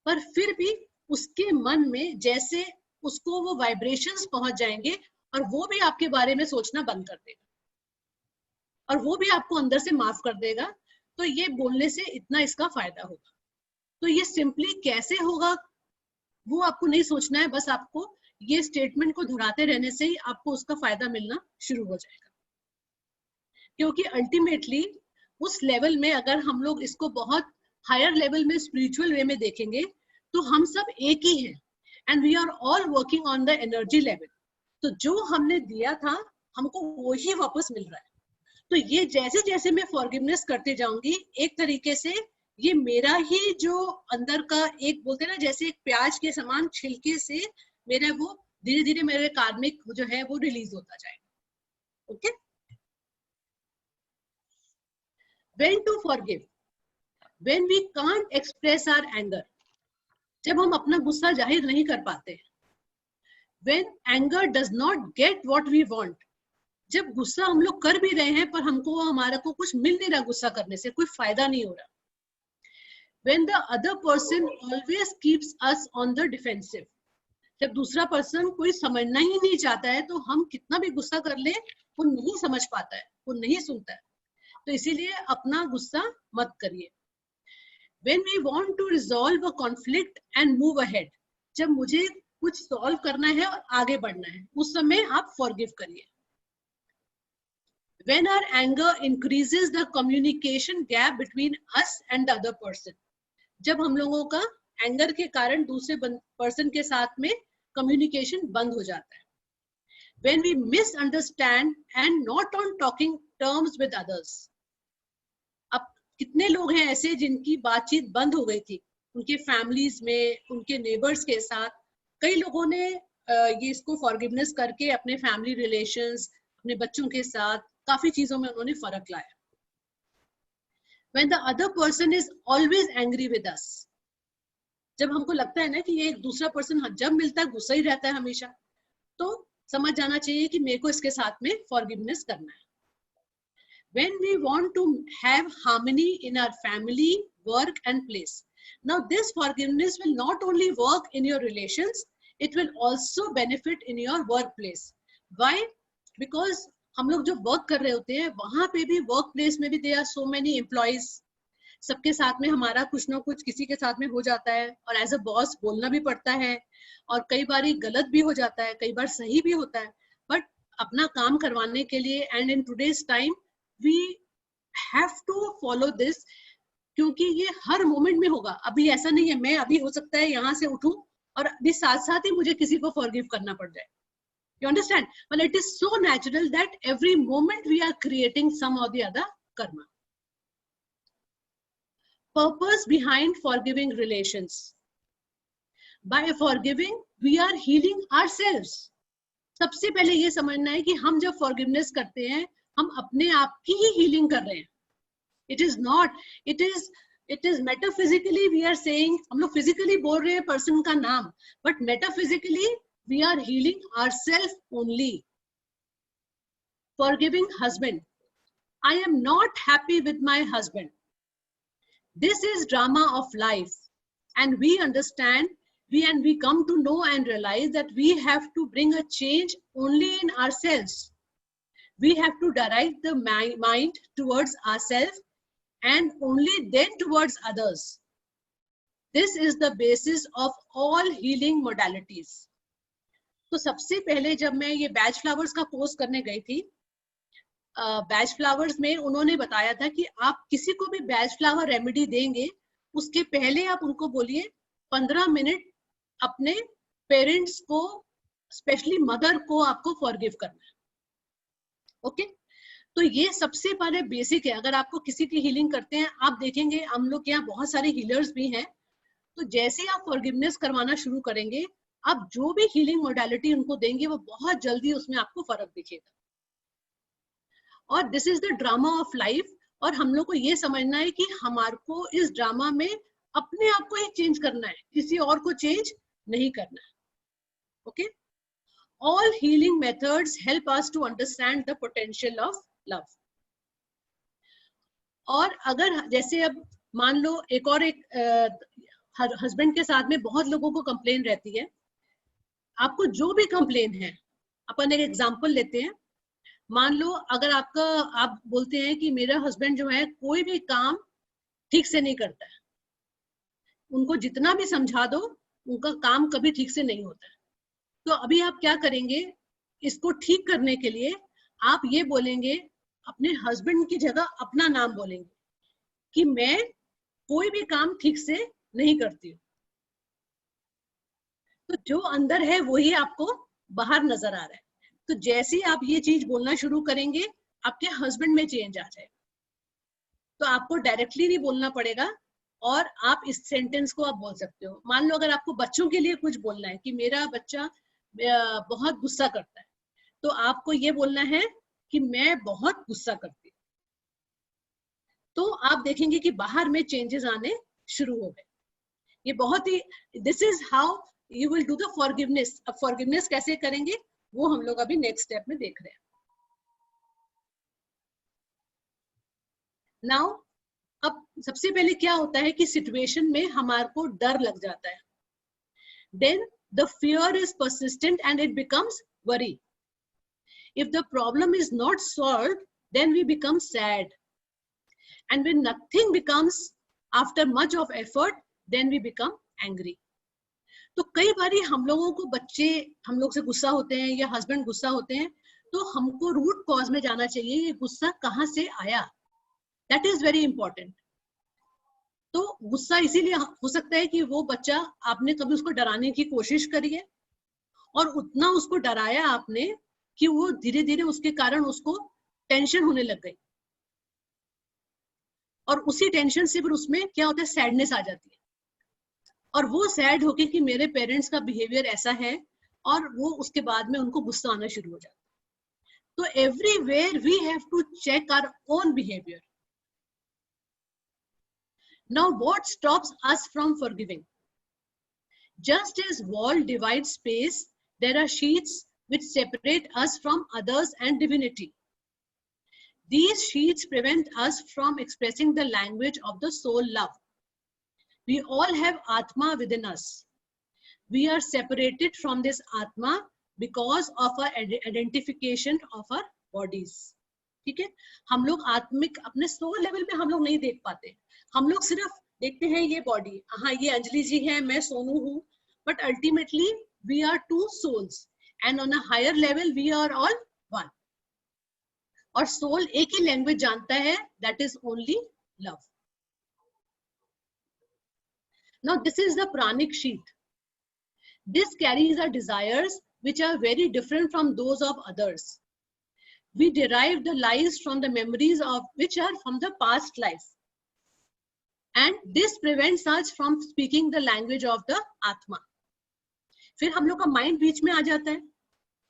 पर फिर भी उसके मन में जैसे उसको वो वाइब्रेशंस पहुंच जाएंगे और वो भी आपके बारे में सोचना बंद कर देगा और वो भी आपको अंदर से माफ कर देगा. तो ये बोलने से इतना इसका फायदा होगा. तो ये सिंपली कैसे होगा वो आपको नहीं सोचना है, बस आपको ये स्टेटमेंट को दोहराते रहने से ही आपको उसका फायदा मिलना शुरू हो जाएगा. क्योंकि अल्टीमेटली उस लेवल में अगर हम लोग इसको बहुत हायर लेवल में स्पिरिचुअल वे में देखेंगे तो हम सब एक ही हैं and we are all working on the energy level. तो जो हमने दिया था हमको वो ही वापस मिल रहा है. तो ये जैसे जैसे मैं फॉरगिवनेस करते जाऊंगी एक तरीके से ये मेरा ही जो अंदर का एक बोलते हैं ना जैसे एक प्याज के समान छिलके से मेरा वो धीरे धीरे मेरे कार्मिक जो है वो रिलीज होता जाएगा. Okay. When to forgive? When we can't express our anger. जब हम अपना गुस्सा जाहिर नहीं कर पाते. When anger does not get what we want. जब गुस्सा हम लोग कर भी रहे हैं पर हमको हमारा को कुछ मिल नहीं रहा, गुस्सा करने से कोई फायदा नहीं हो रहा. When the other person always keeps us on the defensive. जब दूसरा पर्सन कोई समझना ही नहीं चाहता है तो हम कितना भी गुस्सा कर ले वो नहीं समझ पाता है, वो नहीं सुनता है. तो इसीलिए अपना गुस्सा मत करिए. When we want to resolve a conflict and move ahead. जब मुझे कुछ सॉल्व करना है और आगे बढ़ना है उस समय आप फॉरगिव करिए. When our anger increases the communication gap between us and the other person. जब हम लोगों का एंगर के कारण दूसरे पर्सन के साथ में कम्युनिकेशन बंद हो जाता है. When we misunderstand and not on talking terms with others. अब कितने लोग हैं ऐसे जिनकी बातचीत बंद हो गई थी उनके फैमिलीज में, उनके नेबर्स के साथ. कई लोगों ने ये इसको फॉरगिवनेस करके अपने फैमिली रिलेशंस, अपने बच्चों के साथ काफी चीजों में उन्होंने फर्क लाया. When the other person is always angry with us. जब हमको लगता है ना कि ये एक दूसरा पर्सन जब मिलता है गुस्सा ही रहता है हमेशा, तो समझ जाना चाहिए कि मेरे को इसके साथ में फॉरगिवनेस करना है. When we want to have harmony in our family, work and place. Now this forgiveness will not only work in your relations, it will also benefit in your workplace. Why? Because हम लोग जो work कर रहे होते हैं वहां पे भी वर्क प्लेस में भी there are so many employees. सबके साथ में हमारा कुछ ना कुछ किसी के साथ में हो जाता है और एज अ बॉस बोलना भी पड़ता है और कई बार गलत भी हो जाता है, कई बार सही भी होता है. बट अपना काम करवाने के लिए and in today's time we have to follow this, क्योंकि ये हर मोमेंट में होगा. अभी ऐसा नहीं है मैं अभी हो सकता है यहाँ से उठूं और अभी साथ साथ ही मुझे किसी को फॉरगिव करना पड़ जाए. You understand? Well, it is so natural that every moment we are creating some or the other karma. Purpose behind forgiving relations. By forgiving, we are healing ourselves. सबसे पहले ये समझना है कि हम जब forgiveness करते हैं हम अपने आप की ही healing कर रहे हैं. It is not. It is metaphysically we are saying, हम लोग physically बोल रहे हैं person का नाम, but metaphysically we are healing ourselves only. Forgiving husband. I am not happy with my husband. This is drama of life, and we understand, we come to know and realize that we have to bring a change only in ourselves. We have to direct the mind towards ourselves and only then towards others. This is the basis of all healing modalities. तो सबसे पहले जब मैं ये batch flowers का course करने गई थी, बैच फ्लावर्स में उन्होंने बताया था कि आप किसी को भी बैच फ्लावर रेमेडी देंगे उसके पहले आप उनको बोलिए 15 मिनट अपने पेरेंट्स को, स्पेशली मदर को आपको फॉरगिव करना है. ओके. तो ये सबसे पहले बेसिक है। अगर आपको किसी की हीलिंग करते हैं, आप देखेंगे हम लोग यहाँ बहुत सारे हीलर्स भी हैं, तो जैसे आप फॉरगिवनेस करवाना शुरू करेंगे, आप जो भी हीलिंग मोडालिटी उनको देंगे वो बहुत जल्दी उसमें आपको फर्क दिखेगा। और this is the drama of life, और हम लोग को ये समझना है कि हमारे को इस ड्रामा में अपने आप को ही चेंज करना है, किसी और को चेंज नहीं करना है। Okay, all healing methods help us to understand the potential of love. और अगर जैसे अब मान लो एक हस्बैंड के साथ में बहुत लोगों को कंप्लेन रहती है, आपको जो भी कंप्लेन है, अपन एक एग्जांपल लेते हैं। मान लो अगर आप बोलते हैं कि मेरा हस्बैंड जो है कोई भी काम ठीक से नहीं करता है, उनको जितना भी समझा दो उनका काम कभी ठीक से नहीं होता है, तो अभी आप क्या करेंगे, इसको ठीक करने के लिए आप ये बोलेंगे, अपने हस्बैंड की जगह अपना नाम बोलेंगे कि मैं कोई भी काम ठीक से नहीं करती हूँ। तो जो अंदर है वही आपको बाहर नजर आ रहा है। तो जैसे ही आप ये चीज बोलना शुरू करेंगे, आपके हस्बैंड में चेंज आ जाएगा। तो आपको डायरेक्टली नहीं बोलना पड़ेगा, और आप इस सेंटेंस को आप बोल सकते हो। मान लो अगर आपको बच्चों के लिए कुछ बोलना है कि मेरा बच्चा बहुत गुस्सा करता है, तो आपको ये बोलना है कि मैं बहुत गुस्सा करती हूँ। तो आप देखेंगे कि बाहर में चेंजेस आने शुरू हो गए। ये बहुत ही, this is how you will do the forgiveness. अब फॉरगिवनेस कैसे करेंगे वो हम लोग अभी नेक्स्ट स्टेप में देख रहे हैं। नाउ अब सबसे पहले क्या होता है कि सिचुएशन में हमारे को डर लग जाता है, then the fear is persistent and it becomes worry. If the problem is not solved, then we become sad. And when nothing becomes after much of effort, then we become angry. तो कई बारी हम लोगों को बच्चे हम लोग से गुस्सा होते हैं या हस्बैंड गुस्सा होते हैं, तो हमको रूट कॉज में जाना चाहिए, ये गुस्सा कहाँ से आया। That is very important. तो गुस्सा इसीलिए हो सकता है कि वो बच्चा, आपने कभी उसको डराने की कोशिश करी है और उतना उसको डराया आपने कि वो धीरे धीरे उसके कारण उसको टेंशन होने लग गई, और उसी टेंशन से फिर उसमें क्या होता है, सैडनेस आ जाती है, और वो सैड होके कि मेरे पेरेंट्स का बिहेवियर ऐसा है, और वो उसके बाद में उनको गुस्सा आना शुरू हो जाता है। तो everywhere we have to check our own behaviour. Now what stops us from forgiving? Just as wall divide space, there are sheets which separate us from others and divinity. These sheets prevent us from expressing the language of the soul love. We all have Atma within us. We are separated from this Atma because of our identification of our bodies. ठीक है, हम लोग आत्मिक अपने soul level में हम लोग नहीं देख पाते, हम लोग सिर्फ देखते हैं ये बॉडी, हाँ ये अंजलि जी है, मैं सोनू हूँ, but ultimately we are two souls. And on a higher level we are all one. और सोल एक ही लैंग्वेज जानता है, that is only love. Now this is the pranic sheath. This carries our desires which are very different from those of others. We derive the lives from the memories of which are from the past life, and this prevents us from speaking the language of the Atma. फिर हम लोग का mind बीच में आ जाता है,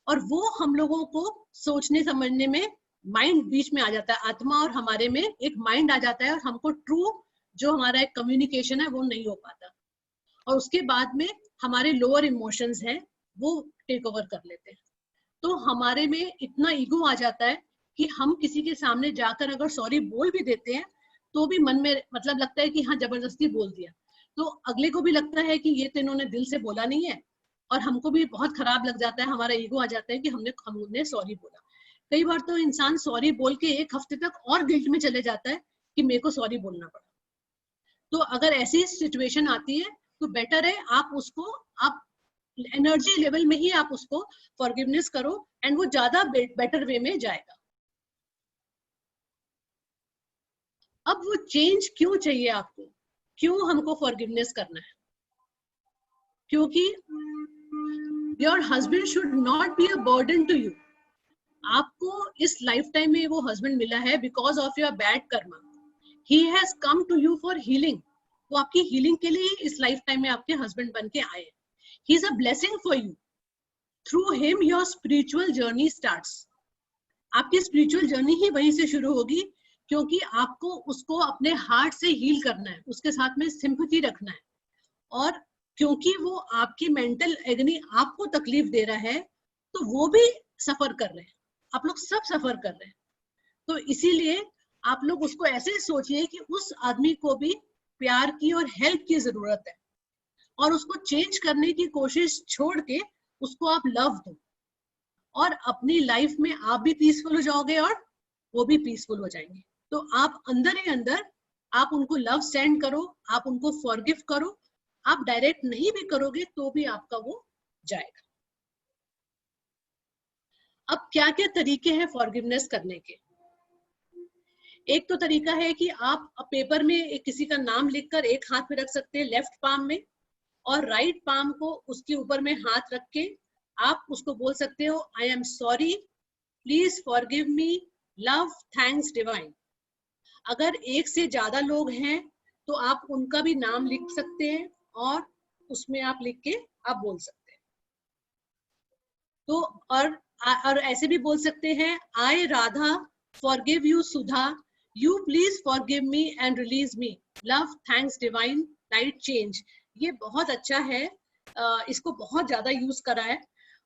और वो हम लोगों को सोचने समझने में माइंड बीच में आ जाता है, आत्मा और हमारे में एक माइंड आ जाता है, और हमको ट्रू जो हमारा एक कम्युनिकेशन है वो नहीं हो पाता, और उसके बाद में हमारे लोअर इमोशंस हैं वो टेक ओवर कर लेते हैं। तो हमारे में इतना ईगो आ जाता है कि हम किसी के सामने जाकर अगर सॉरी बोल भी देते हैं तो भी मन में मतलब लगता है कि हाँ जबरदस्ती बोल दिया, तो अगले को भी लगता है कि ये तो इन्होंने दिल से बोला नहीं है, और हमको भी बहुत खराब लग जाता है, हमारा ईगो आ जाता है कि हमने सॉरी बोला। कई बार तो इंसान सॉरी बोल के एक हफ्ते तक और गिल्ट में चले जाता है कि मेरे को सॉरी बोलना पड़ा। तो अगर ऐसी सिचुएशन आती है तो बेटर है आप एनर्जी लेवल में ही आप उसको फॉरगिवनेस करो, एंड वो ज्यादा बेटर वे में जाएगा। अब वो चेंज क्यों चाहिए आपको, क्यों हमको फॉरगिवनेस करना है? क्योंकि your husband should not be a burden to you. आपको इस लाइफ टाइम में वो हस्बैंड मिला है because of your bad karma. He has come to you for healing. वो आपकी हीलिंग के लिए इस लाइफ टाइम में आपके हस्बैंड बन के आए. He is a blessing for you. Through him your spiritual journey starts. आपकी स्पिरिचुअल जर्नी ही वहीं से शुरू होगी, क्योंकि आपको उसको अपने हार्ट से हील करना है, उसके साथ में सिंपैथी रखना है. और क्योंकि वो आपकी मेंटल एगनी आपको तकलीफ दे रहा है, तो वो भी सफर कर रहे हैं, आप लोग सब सफर कर रहे हैं. तो इसीलिए आप लोग उसको ऐसे सोचिए कि उस आदमी को भी प्यार की और हेल्प की जरूरत है, और उसको चेंज करने की कोशिश छोड़ के उसको आप लव दो, और अपनी लाइफ में आप भी पीसफुल हो जाओगे और वो भी पीसफुल हो जाएंगे. तो आप अंदर ही अंदर आप उनको लव सेंड करो, आप उनको फॉरगिव करो. आप डायरेक्ट नहीं भी करोगे तो भी आपका वो जाएगा. अब क्या क्या तरीके हैं फॉरगिवनेस करने के? एक तो तरीका है कि आप पेपर में किसी का नाम लिखकर एक हाथ में रख सकते हैं लेफ्ट पाम में, और राइट पाम को उसके ऊपर में हाथ रख के आप उसको बोल सकते हो, I am sorry, please forgive me, love, thanks, divine. अगर एक से ज्यादा लोग हैं तो आप उनका भी नाम लिख सकते हैं और उसमें आप लिख के आप बोल सकते हैं. तो और ऐसे भी बोल सकते हैं, I Radha forgive you Sudha, you please forgive me and release me, love, thanks, divine, light, change. ये बहुत अच्छा है, इसको बहुत ज्यादा यूज करा है.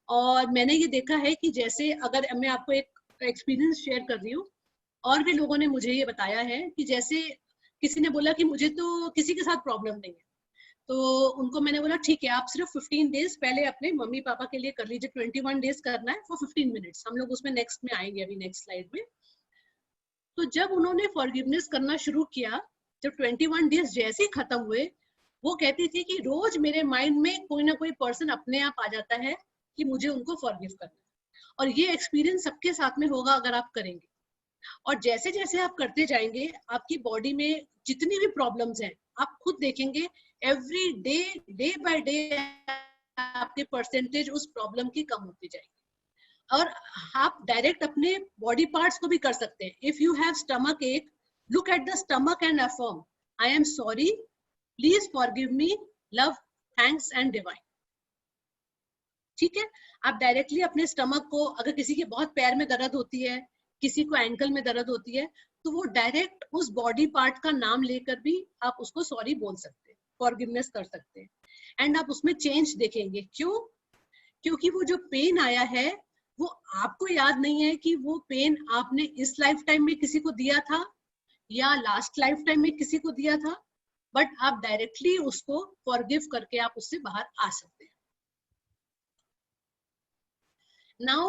और मैंने ये देखा है कि जैसे अगर मैं आपको एक एक्सपीरियंस शेयर कर रही हूँ, और भी लोगों ने मुझे ये बताया है कि जैसे किसी ने बोला कि मुझे तो किसी के साथ प्रॉब्लम नहीं है, तो उनको मैंने बोला ठीक है, आप सिर्फ 15 डेज पहले अपने मम्मी पापा के लिए कर लीजिए. 21 डेज करना है फॉर 15 मिनट्स. हम लोग उसमें नेक्स्ट में आएंगे, अभी नेक्स्ट स्लाइड में. तो जब उन्होंने फॉरगिवनेस करना शुरू किया, जब 21 डेज जैसे ही खत्म हुए, वो कहती थी कि रोज मेरे माइंड में कोई ना कोई पर्सन अपने आप आ जाता है कि मुझे उनको फॉरगिव करना है. और ये एक्सपीरियंस सबके साथ में होगा अगर आप करेंगे. और जैसे जैसे आप करते जाएंगे, आपकी बॉडी में जितनी भी प्रॉब्लम्स हैं, आप खुद देखेंगे every day, day by day आपके परसेंटेज उस प्रॉब्लम की कम होती जाएगी. और आप डायरेक्ट अपने बॉडी पार्ट्स को भी कर सकते हैं. इफ यू हैव स्टमक एक, look at the stomach and affirm, I am sorry, please forgive me, love, thanks and divine. ठीक है, आप डायरेक्टली अपने स्टमक को, अगर किसी के बहुत पैर में दर्द होती है, किसी को एंकल में दर्द होती है, तो वो डायरेक्ट उस बॉडी पार्ट का नाम लेकर भी आप उसको सॉरी बोल सकते हैं, फॉरगिवनेस कर सकते हैं. एंड आप उसमें चेंज देखेंगे. क्यों? क्योंकि वो जो पेन आया है, वो आपको याद नहीं है कि वो पेन आपने इस लाइफ टाइम में किसी को दिया था या लास्ट लाइफ टाइम में किसी को दिया था, बट आप डायरेक्टली उसको फॉरगिव करके आप उससे बाहर आ सकते हैं. Now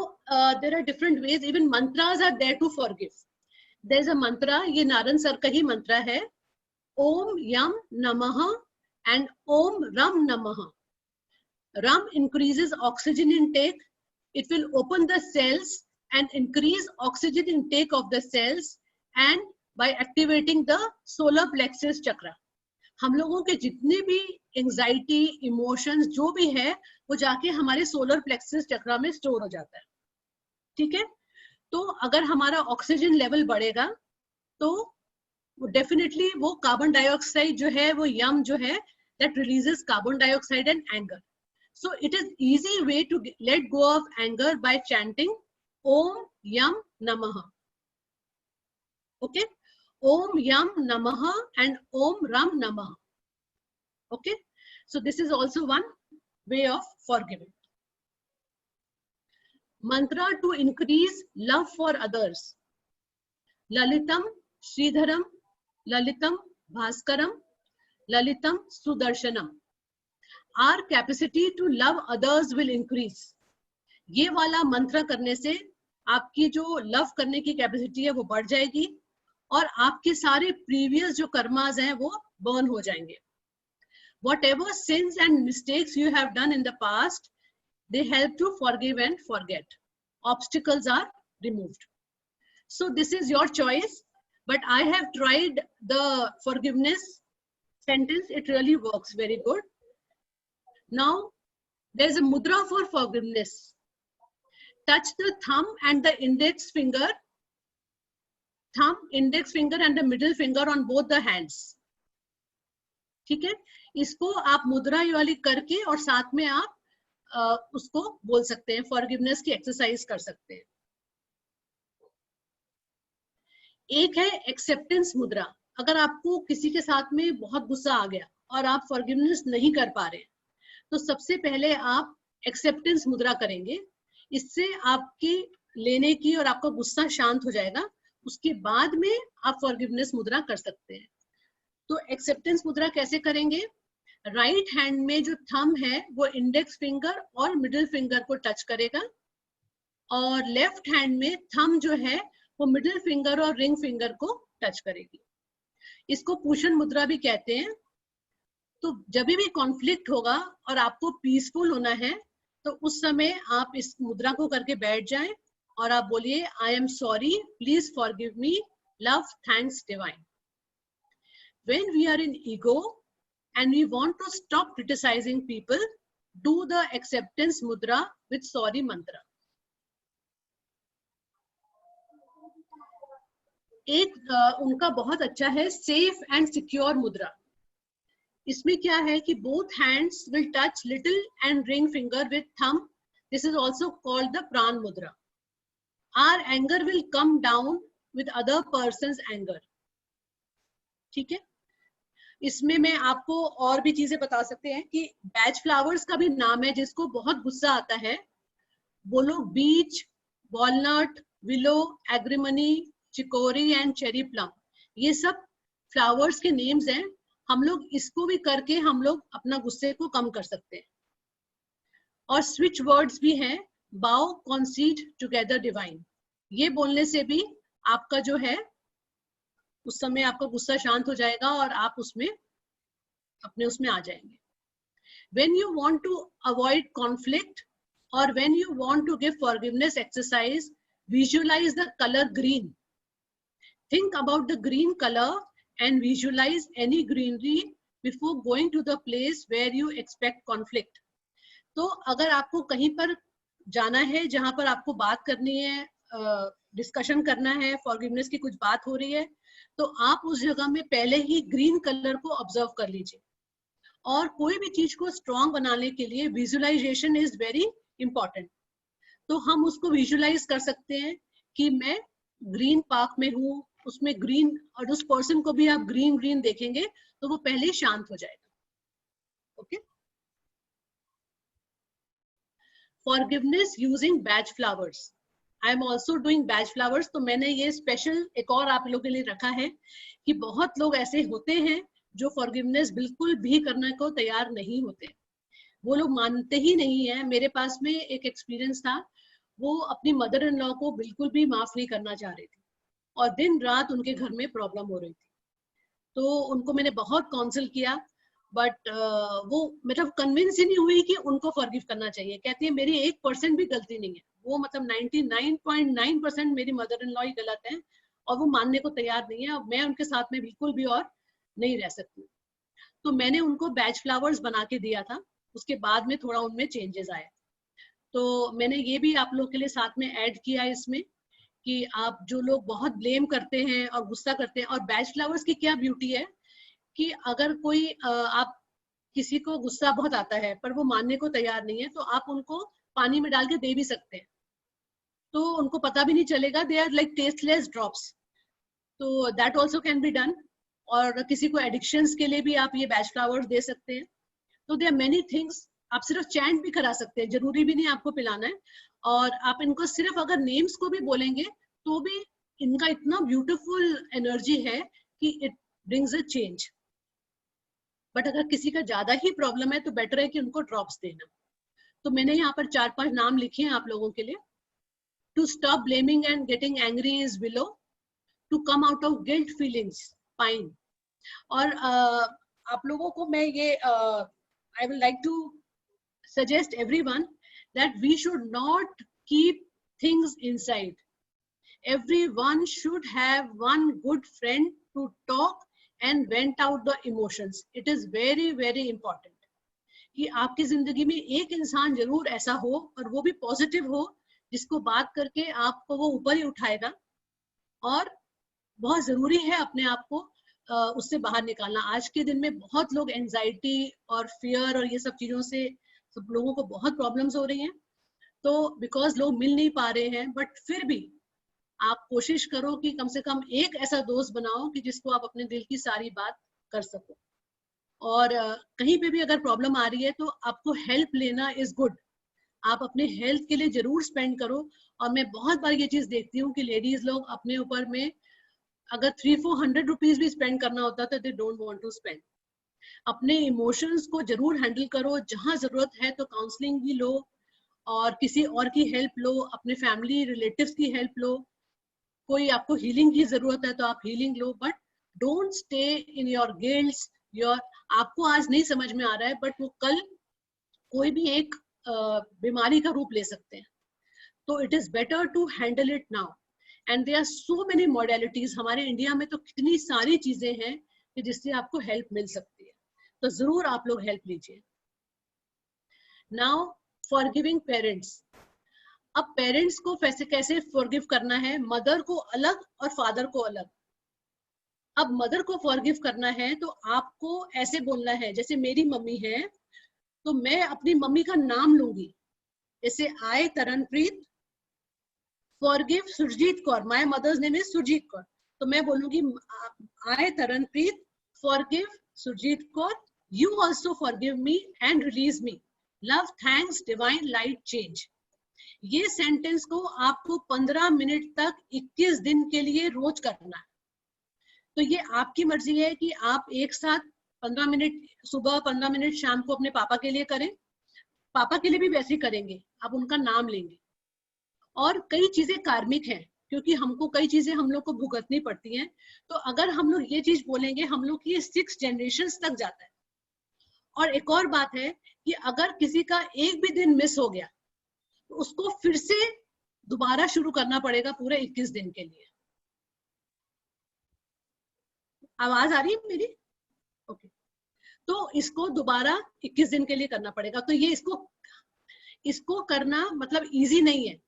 there are different ways, even mantras are there to forgive. There's a mantra, ये नारायण सर का ही मंत्र है, ओम यम नमः and Om Ram Namaha. Ram increases oxygen intake. It will open the cells and increase oxygen intake of the cells, and by activating the solar plexus chakra. हम लोगों के जितने भी एंजाइटी, इमोशंस जो भी है, वो जाके हमारे सोलर प्लेक्सस चक्रा में स्टोर हो जाता है. ठीक है, तो अगर हमारा ऑक्सीजन लेवल बढ़ेगा तो डेफिनेटली वो कार्बन डाइऑक्साइड जो है, वो यम जो है, that releases carbon dioxide and anger. So it is easy way to let go of anger by chanting Om Yam namah. Okay, Om Yam Namaha and Om Ram Namaha. Okay, so this is also one way of forgiving. Mantra to increase love for others. Lalitam Sridharam, Lalitam Bhaskaram, Lalitam Sudarshanam. Our capacity to love others will increase. ये वाला मंत्र करने से आपकी जो love करने की capacity है वो बढ़ जाएगी, और आपके सारे प्रीवियस जो कर्मास हैं वो बर्न हो जाएंगे. Whatever sins and mistakes you have done in the past, they help to forgive and forget. Obstacles are removed. So this is your choice, but I have tried the forgiveness sentence. It really works very good. Now there is a mudra for forgiveness. touch the thumb and the index finger and the middle finger on both the hands. ठीक है, इसको आप मुद्रा ये वाली करके और साथ में आप उसको बोल सकते हैं, फॉरगिवनेस की एक्सरसाइज कर सकते हैं. एक है एक्सेप्टेंस मुद्रा. अगर आपको किसी के साथ में बहुत गुस्सा आ गया और आप फॉरगिवनेस नहीं कर पा रहे, तो सबसे पहले आप एक्सेप्टेंस मुद्रा करेंगे. इससे आपकी लेने की और आपका गुस्सा शांत हो जाएगा. उसके बाद में आप फॉरगिवनेस मुद्रा कर सकते हैं. तो एक्सेप्टेंस मुद्रा कैसे करेंगे? राइट हैंड में जो थंब है वो इंडेक्स फिंगर और मिडिल फिंगर को टच करेगा, और लेफ्ट हैंड में थंब जो है वो मिडिल फिंगर और रिंग फिंगर को टच करेगी. इसको पुशन मुद्रा भी कहते हैं. तो जब भी कॉन्फ्लिक्ट होगा और आपको पीसफुल होना है, तो उस समय आप इस मुद्रा को करके बैठ जाएं और आप बोलिए, I am sorry, please forgive me, love, thanks, divine. When we are in ego and we want to stop criticizing people, do the acceptance mudra with sorry mantra. एक उनका बहुत अच्छा है सेफ एंड सिक्योर मुद्रा. इसमें क्या है कि both hands will touch little and ring finger with thumb. This is also called the pran mudra. Our anger will come down with other person's anger. ठीक है, इसमें मैं आपको और भी चीजें बता सकते हैं कि बैच फ्लावर्स का भी नाम है. जिसको बहुत गुस्सा आता है वो लोग beech, walnut, willow, agrimony, chicory and cherry plum, ये सब फ्लावर्स के नेम्स हैं. हम लोग इसको भी करके हम लोग अपना गुस्से को कम कर सकते हैं. और स्विच वर्ड्स भी हैं, बाओ, कॉन्सीड, टुगेदर, डिवाइन. ये बोलने से भी आपका जो है उस समय आपका गुस्सा शांत हो जाएगा और आप उसमें अपने उसमें आ जाएंगे. When you want to avoid conflict or when you want to give forgiveness exercise, visualize the color green. Think about the green color and visualize any greenery before going to the place where you expect conflict. तो अगर आपको कहीं पर जाना है जहां पर आपको बात करनी है, डिस्कशन करना है, फॉरगिवनेस की कुछ बात हो रही है, तो आप उस जगह में पहले ही ग्रीन कलर को ऑब्जर्व कर लीजिए. और कोई भी चीज को स्ट्रॉन्ग बनाने के लिए विजुअलाइजेशन इज वेरी इंपॉर्टेंट. तो हम उसको विजुअलाइज कर सकते हैं कि मैं ग्रीन पार्क में हूँ, उसमें ग्रीन, और उस पर्सन को भी आप ग्रीन ग्रीन देखेंगे तो वो पहले शांत हो जाएगा. Okay, forgiveness using batch flowers. I am also doing batch flowers. तो मैंने ये स्पेशल एक और आप लोगों के लिए रखा है कि बहुत लोग ऐसे होते हैं जो फॉरगिवनेस बिल्कुल भी करने को तैयार नहीं होते. वो लोग मानते ही नहीं है. मेरे पास में एक एक्सपीरियंस था, वो अपनी मदर इन लॉ को बिल्कुल भी माफ नहीं करना चाह रही थी और दिन रात उनके घर में प्रॉब्लम हो रही थी. तो उनको मैंने बहुत काउंसिल किया, बट वो मतलब कन्विंस ही नहीं हुई कि उनको फॉरगिव करना चाहिए. कहती है मेरी 1% भी गलती नहीं है. वो मतलब 99.9% मेरी मदर इन लॉ ही गलत है और वो मानने को तैयार नहीं है. और मैं उनके साथ में बिल्कुल भी और नहीं रह सकती. तो मैंने उनको बैच फ्लावर्स बना के दिया था. उसके बाद में थोड़ा उनमें चेंजेस आए. तो मैंने ये भी आप लोग के लिए साथ में ऐड किया इसमें कि आप जो लोग बहुत ब्लेम करते हैं और गुस्सा करते हैं, और बैच फ्लावर्स की क्या ब्यूटी है कि अगर कोई आप किसी को गुस्सा बहुत आता है पर वो मानने को तैयार नहीं है, तो आप उनको पानी में डाल के दे भी सकते हैं. तो उनको पता भी नहीं चलेगा. They are like tasteless drops. तो that also can be done. और किसी को एडिक्शंस के लिए भी आप ये बैच फ्लावर्स दे सकते हैं. तो देयर आर मेनी थिंग्स. आप सिर्फ चैंट भी करा सकते हैं, जरूरी भी नहीं आपको पिलाना है. और आप इनको सिर्फ अगर नेम्स को भी बोलेंगे तो भी इनका इतना ब्यूटीफुल एनर्जी है कि it brings a change. But अगर किसी का ज्यादा ही प्रॉब्लम है तो बेटर है कि उनको ड्रॉप्स देना. तो मैंने यहाँ पर 4-5 नाम लिखे हैं आप लोगों के लिए. To stop blaming and getting angry is below. To come out of guilt feelings, pine. और आप लोगों को मैं ये I will like to suggest everyone that we should not keep things inside. Everyone should have one good friend to talk and vent out the emotions. It is very very important कि आपकी जिंदगी में एक इंसान जरूर ऐसा हो और वो भी पॉजिटिव हो जिसको बात करके आपको वो ऊपर ही उठाएगा, और बहुत जरूरी है अपने आप को उससे बाहर निकालना। आज के दिन में बहुत लोग एंजाइटी और फियर और ये सब चीजों से सब लोगों को बहुत प्रॉब्लम्स हो रही हैं, तो बिकॉज लोग मिल नहीं पा रहे हैं। बट फिर भी आप कोशिश करो कि कम से कम एक ऐसा दोस्त बनाओ कि जिसको आप अपने दिल की सारी बात कर सको। और कहीं पे भी अगर प्रॉब्लम आ रही है तो आपको हेल्प लेना इज गुड। आप अपने हेल्थ के लिए जरूर स्पेंड करो। और मैं बहुत बार ये चीज देखती हूँ कि लेडीज लोग अपने ऊपर में अगर 300-400 रुपीज भी स्पेंड करना होता तो they don't want to spend. अपने इमोशंस को जरूर हैंडल करो, जहां जरूरत है तो काउंसलिंग भी लो और किसी और की हेल्प लो, अपने फैमिली रिलेटिव्स की हेल्प लो। कोई आपको हीलिंग की जरूरत है तो आप healing low, but don't stay in your gilts. Your आपको आज नहीं समझ में आ रहा है बट वो कल कोई भी एक बीमारी का रूप ले सकते हैं। तो it is better to handle it now. And there are so many modalities. हमारे इंडिया में तो कितनी सारी चीजें हैं कि जिससे आपको हेल्प मिल सकती है, तो जरूर आप लोग हेल्प लीजिए। Now forgiving parents. अब पेरेंट्स को कैसे फॉरगिव करना है, मदर को अलग और फादर को अलग। अब मदर को फॉरगिव करना है तो आपको ऐसे बोलना है, जैसे मेरी मम्मी है तो मैं अपनी मम्मी का नाम लूंगी। जैसे I Taranpreet forgive Surjit Kaur, my mother's name is Surjit Kaur, तो मैं बोलूंगी I Taranpreet forgive Surjit Kaur, you also forgive me and release me, love thanks divine light change. ये सेंटेंस को आपको 15 मिनट तक 21 दिन के लिए रोज करना है। तो ये आपकी मर्जी है कि आप एक साथ 15 मिनट सुबह 15 मिनट शाम को अपने पापा के लिए करें। पापा के लिए भी वैसे ही करेंगे, आप उनका नाम लेंगे। और कई चीजें कार्मिक हैं क्योंकि हमको कई चीजें हम लोग को भुगतनी पड़ती हैं, तो अगर हम लोग ये चीज बोलेंगे हम लोग की 6 जनरेशंस तक जाता है। और एक और बात है कि अगर किसी का एक भी दिन मिस हो गया तो उसको फिर से दोबारा शुरू करना पड़ेगा पूरे 21 दिन के लिए। आवाज आ रही है मेरी? ओके। तो इसको दोबारा 21 दिन के लिए करना पड़ेगा। तो ये इसको करना मतलब इजी नहीं है।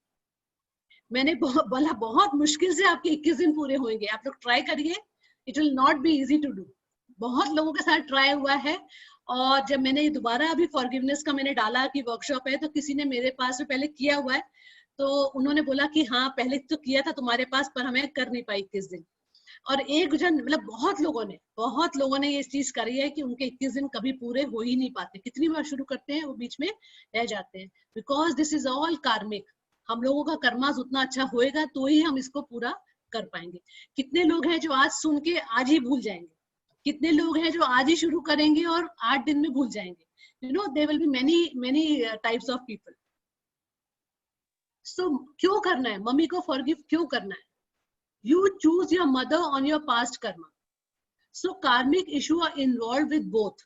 मैंने बोला बहुत मुश्किल से आपके 21 दिन पूरे होंगे। आप लोग ट्राई करिए, it will not be easy to do. बहुत लोगों के साथ ट्राई हुआ है। और जब मैंने दोबारा अभी फॉरगिवनेस का मैंने डाला कि वर्कशॉप है, तो किसी ने मेरे पास में पहले किया हुआ है, तो उन्होंने बोला कि हाँ पहले तो किया था तुम्हारे पास पर हमें कर नहीं पाई 21 दिन। और एक जन मतलब बहुत लोगों ने ये चीज करी है कि उनके 21 दिन कभी पूरे हो ही नहीं पाते। कितनी बार शुरू करते हैं वो बीच में रह जाते हैं, बिकॉज दिस इज ऑल कार्मिक। हम लोगों का कर्मास उतना अच्छा होएगा तो ही हम इसको पूरा कर पाएंगे। कितने लोग हैं जो आज सुन के आज ही भूल जाएंगे, कितने लोग हैं जो आज ही शुरू करेंगे और 8 दिन में भूल जाएंगे। You know there will be many types of people. So क्यों करना है मम्मी को फॉरगिव, क्यों करना है? You choose your mother on your past karma. So karmic issue are involved with both.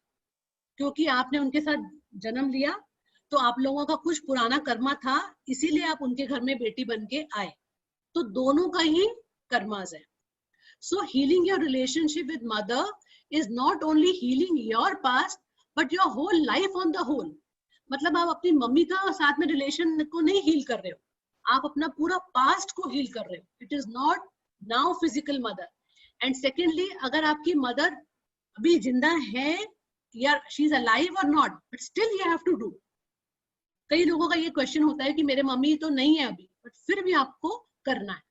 क्योंकि आपने उनके साथ जन्म लिया तो आप लोगों का कुछ पुराना कर्मा था, इसीलिए आप उनके घर में बेटी बन के आए। तो दोनों का ही कर्मास है। So healing your relationship with mother is not only healing your past but your whole life on the whole. मतलब आप अपनी मम्मी का साथ में रिलेशन को नहीं हील कर रहे हो, आप अपना पूरा पास्ट को हील कर रहे हो। It is not now physical mother. And secondly, अगर आपकी मदर अभी जिंदा है या शी इज अलाइव और not, but still you have to do. कई लोगों का ये क्वेश्चन होता है कि मेरे मम्मी तो नहीं है अभी, बट फिर भी आपको करना है।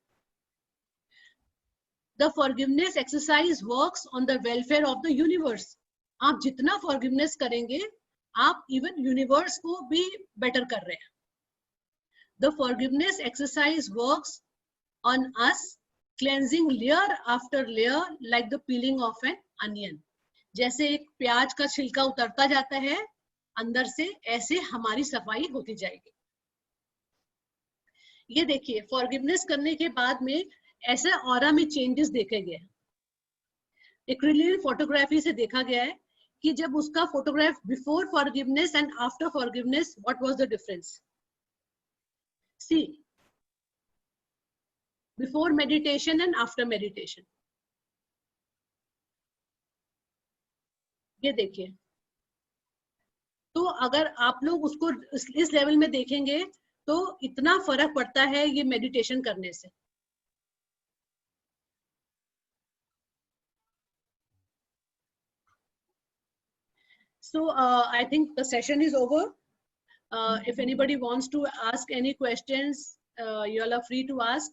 The forgiveness exercise works on the welfare of the universe. आप जितना फॉरगिवनेस करेंगे आप इवन यूनिवर्स को भी बेटर कर रहे हैं। The forgiveness exercise works on us, cleansing layer after layer like the peeling of an onion. जैसे एक प्याज का छिलका उतरता जाता है अंदर से, ऐसे हमारी सफाई होती जाएगी। ये देखिए फॉरगिवनेस करने के बाद में ऐसे ऑरा में चेंजेस देखे गए। एक्रिलिक फोटोग्राफी से देखा गया है कि जब उसका photograph before forgiveness and after forgiveness, what was the difference? See, before meditation and after meditation. ये देखिए, तो अगर आप लोग उसको इस लेवल में देखेंगे तो इतना फर्क पड़ता है ये मेडिटेशन करने से. So I think the session is over. If anybody wants to ask any questions, you all are free to ask.